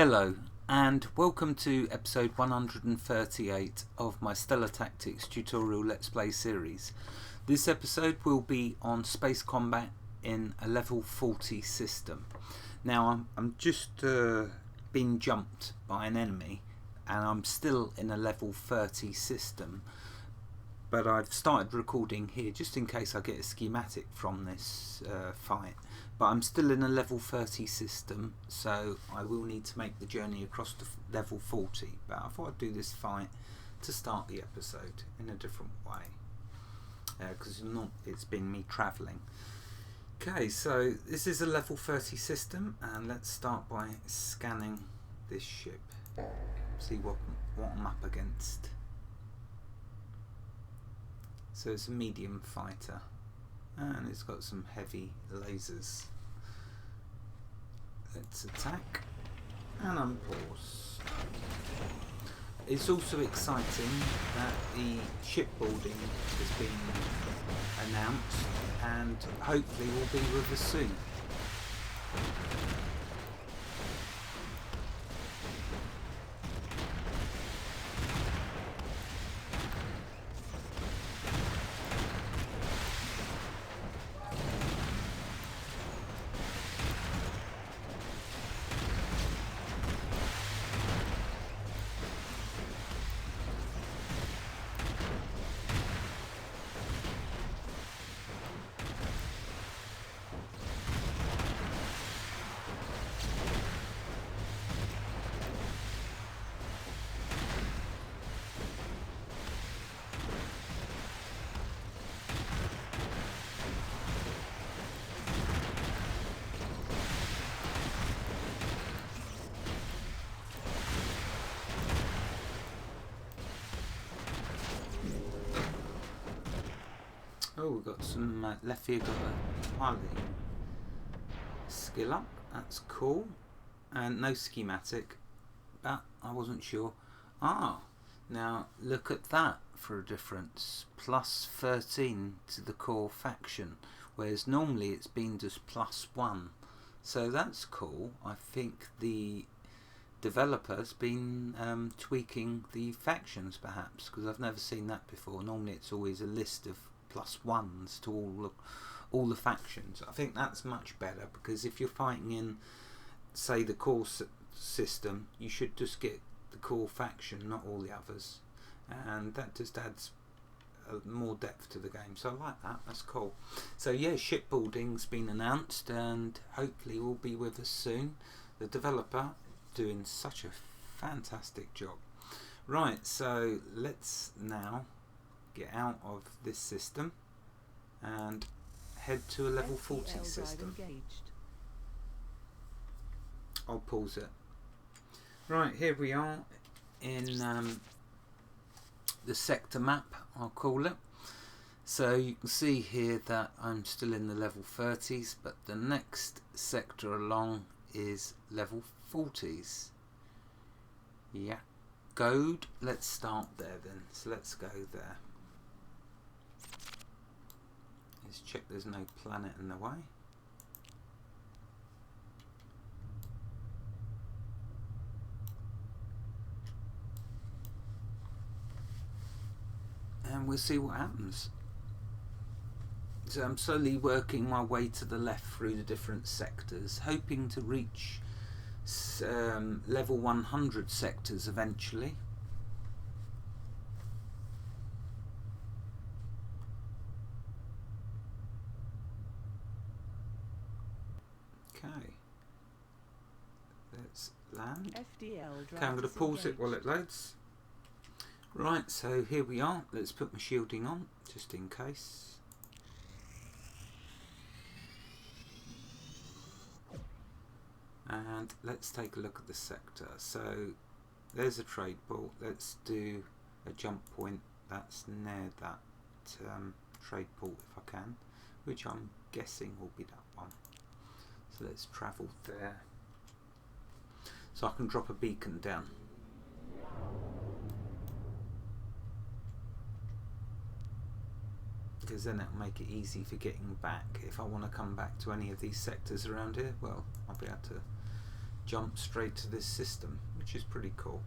Hello and welcome to episode 138 of my Stellar Tactics tutorial Let's Play series. This episode will be on space combat in a level 40 system. Now I'm just being jumped by an enemy and I'm still in a level 30 system, but I've started recording here just in case I get a schematic from this fight. But I'm still in a level 30 system, so I will need to make the journey across to level 40. But I thought I'd do this fight to start the episode in a different way, because it's been me travelling. Okay, so this is a level 30 system, and let's start by scanning this ship. See what I'm up against. So it's a medium fighter, and it's got some heavy lasers. Let's attack and unpause. It's also exciting that the shipbuilding has been announced and hopefully will be with us soon. Oh, we've got some left here, got a piloting skill up, that's cool, and no schematic, but I wasn't sure. Now look at that for a difference, plus 13 to the core faction, whereas normally it's been just plus 1, so that's cool. I think the developer's been tweaking the factions perhaps, because I've never seen that before. Normally it's always a list of plus 1s to all the factions. I think that's much better, because if you're fighting in, say, the core system, you should just get the core faction, not all the others, and that just adds more depth to the game. So I like that, that's cool. So yeah, shipbuilding's been announced and hopefully will be with us soon. The developer doing such a fantastic job. Right, so let's now get out of this system and head to a level 40 system. I'll pause it. Right, here we are in the sector map, I'll call it. So you can see here that I'm still in the level 30s, but the next sector along is level 40s. Yeah, good. Let's start there then. So let's go there. Let's check there's no planet in the way. And we'll see what happens. So I'm slowly working my way to the left through the different sectors, hoping to reach level 100 sectors eventually. Okay, let's land. Okay, I'm going to pause it while it loads. Right, so here we are. Let's put my shielding on just in case. And let's take a look at the sector. So there's a trade port. Let's do a jump point that's near that trade port if I can, which I'm guessing will be that one. So let's travel there, so I can drop a beacon down. Because then it'll make it easy for getting back. If I want to come back to any of these sectors around here, well, I'll be able to jump straight to this system, which is pretty cool.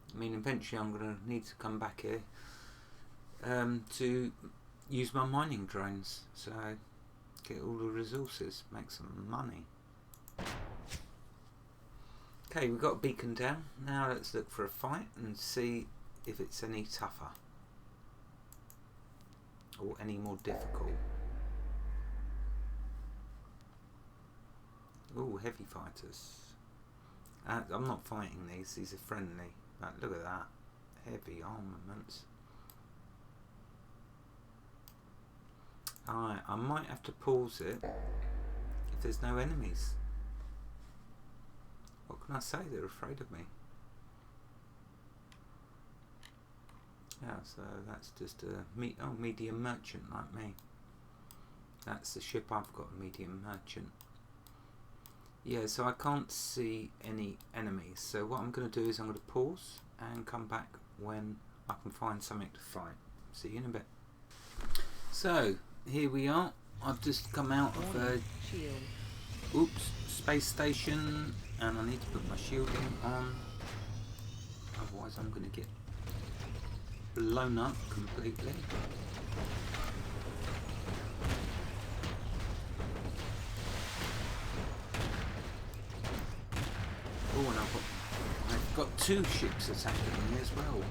I mean, eventually I'm going to need to come back here to use my mining drones, so get all the resources, make some money. Okay, we've got a beacon down. Now let's look for a fight and see if it's any tougher or any more difficult. Oh, heavy fighters. I'm not fighting these are friendly. But look at that, heavy armaments. Alright, I might have to pause it if there's no enemies. What can I say? They're afraid of me. Yeah, so that's just a medium merchant like me. That's the ship I've got, a medium merchant. Yeah, so I can't see any enemies. So what I'm going to do is I'm going to pause and come back when I can find something to fight. See you in a bit. So here we are. I've just come out of a space station, and I need to put my shielding on. Otherwise, I'm going to get blown up completely. Oh, and I've got two ships attacking me as well.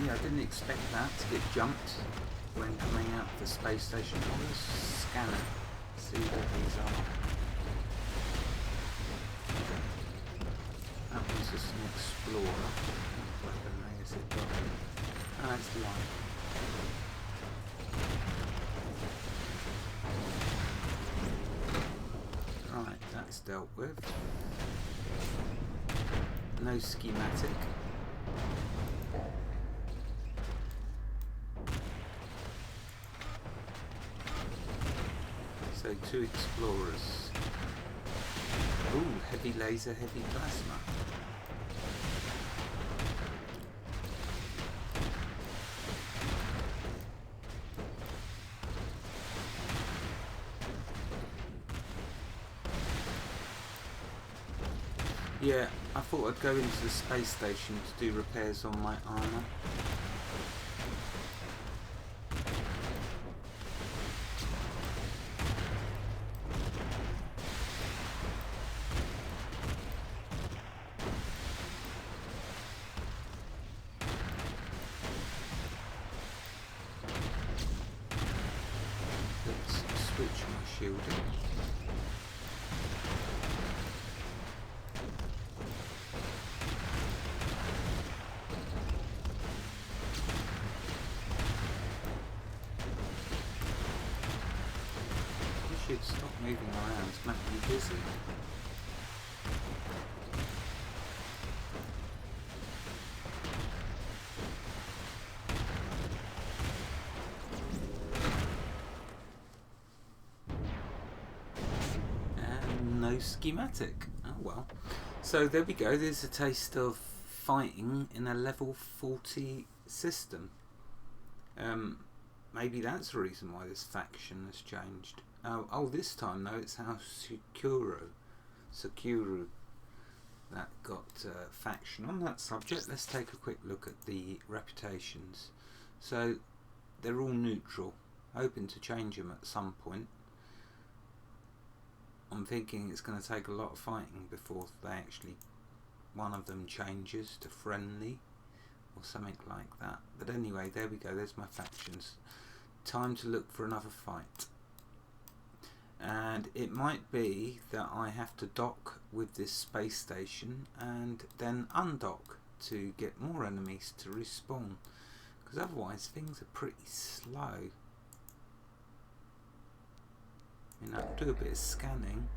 Yeah, I didn't expect that to get jumped when coming out of the space station. On the scanner, see what these are. That one's just an explorer. Weapon, is it? Ah, that's the one. Right, that's dealt with. No schematic. So two explorers. Ooh, heavy laser, heavy plasma. Yeah, I thought I'd go into the space station to do repairs on my armour. Let's switch my shielding. Should stop moving around, it's making me busy. And no schematic. Oh well. So there we go, there's a taste of fighting in a level 40 system. Maybe that's the reason why this faction has changed. Oh, this time though it's House Sakuru that got faction. On that subject, let's take a quick look at the reputations. So they're all neutral, hoping to change them at some point. I'm thinking it's going to take a lot of fighting before they actually, one of them changes to friendly or something like that. But anyway, there we go, there's my factions. Time to look for another fight. And it might be that I have to dock with this space station and then undock to get more enemies to respawn, because otherwise things are pretty slow. I'll do a bit of scanning,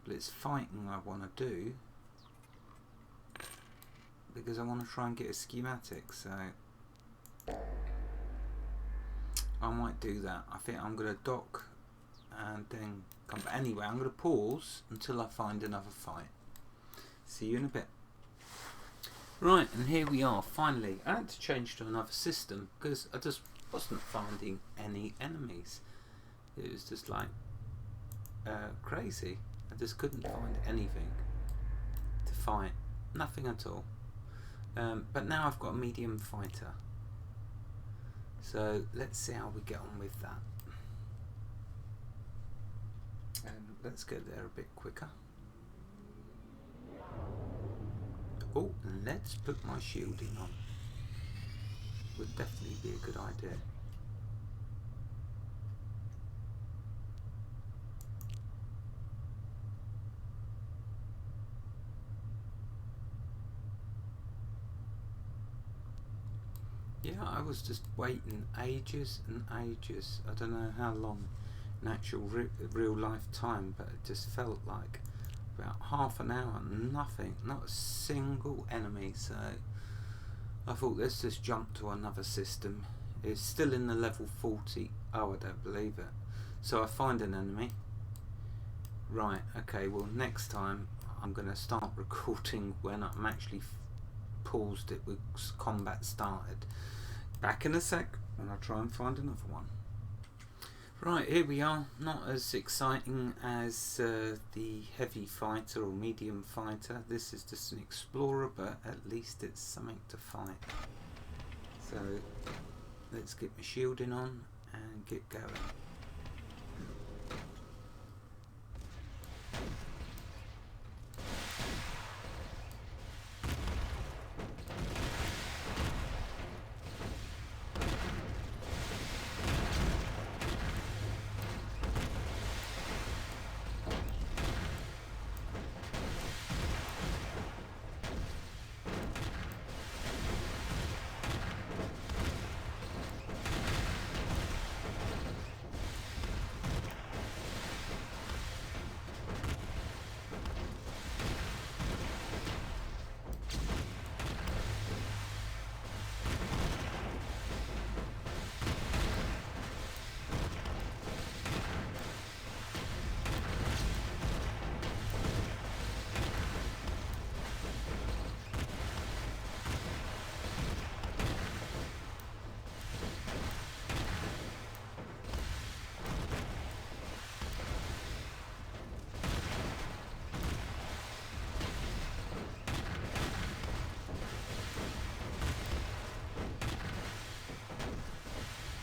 but it's fighting I want to do because I want to try and get a schematic, so I might do that. I think I'm going to dock and then come back. Anyway, I'm going to pause until I find another fight. See you in a bit. Right, and here we are, finally. I had to change to another system because I just wasn't finding any enemies. It was just like crazy. I just couldn't find anything to fight. Nothing at all. But now I've got a medium fighter. So let's see how we get on with that. And let's go there a bit quicker. Oh, and let's put my shielding on. Would definitely be a good idea. Yeah, I was just waiting ages and ages. I don't know how long in actual real life time, but it just felt like about half an hour, nothing, not a single enemy. So I thought, let's just jump to another system. It's still in the level 40. Oh, I don't believe it. So I find an enemy. Right, okay, well next time I'm going to start recording when I'm actually paused it with combat started. Back in a sec and I'll try and find another one. Right, here we are. Not as exciting as the heavy fighter or medium fighter. This is just an explorer, but at least it's something to fight. So let's get my shielding on and get going.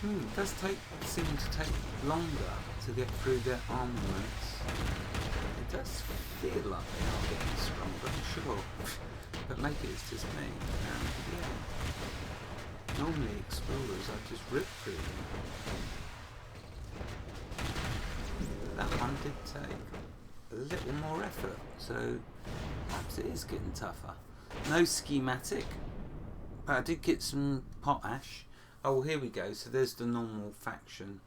It does seem to take longer to get through their armaments. It does feel like they are getting stronger, I'm sure. But maybe it's just me. Yeah. Normally explorers, I just rip through them. But that one did take a little more effort, so perhaps it is getting tougher. No schematic, but I did get some potash. Oh, here we go. So there's the normal faction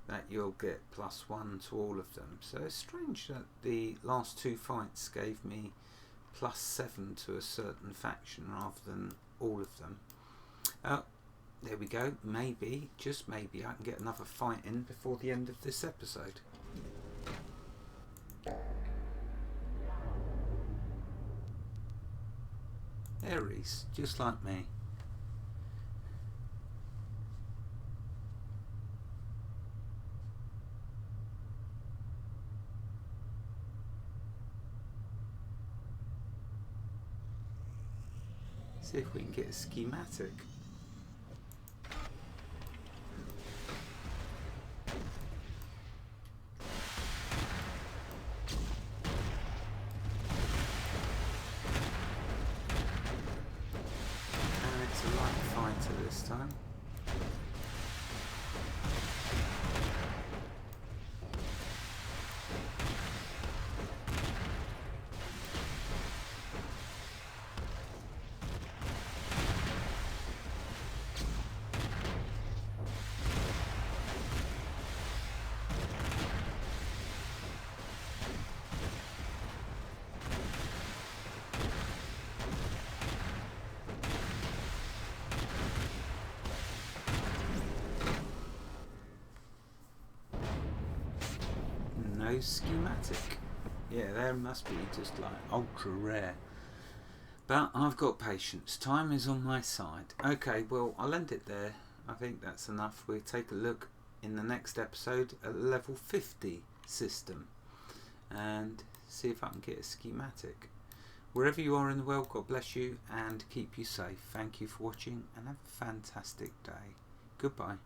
that you'll get +1 to all of them. So it's strange that the last two fights gave me +7 to a certain faction rather than all of them. There we go. Maybe, just maybe, I can get another fight in before the end of this episode. Aries, just like me. See if we can get a schematic. And it's a light fighter this time. those schematic. Yeah, they must be just like ultra rare. But I've got patience. Time is on my side. Okay, well, I'll end it there. I think that's enough. We'll take a look in the next episode at the level 50 system and see if I can get a schematic. Wherever you are in the world, God bless you and keep you safe. Thank you for watching and have a fantastic day. Goodbye.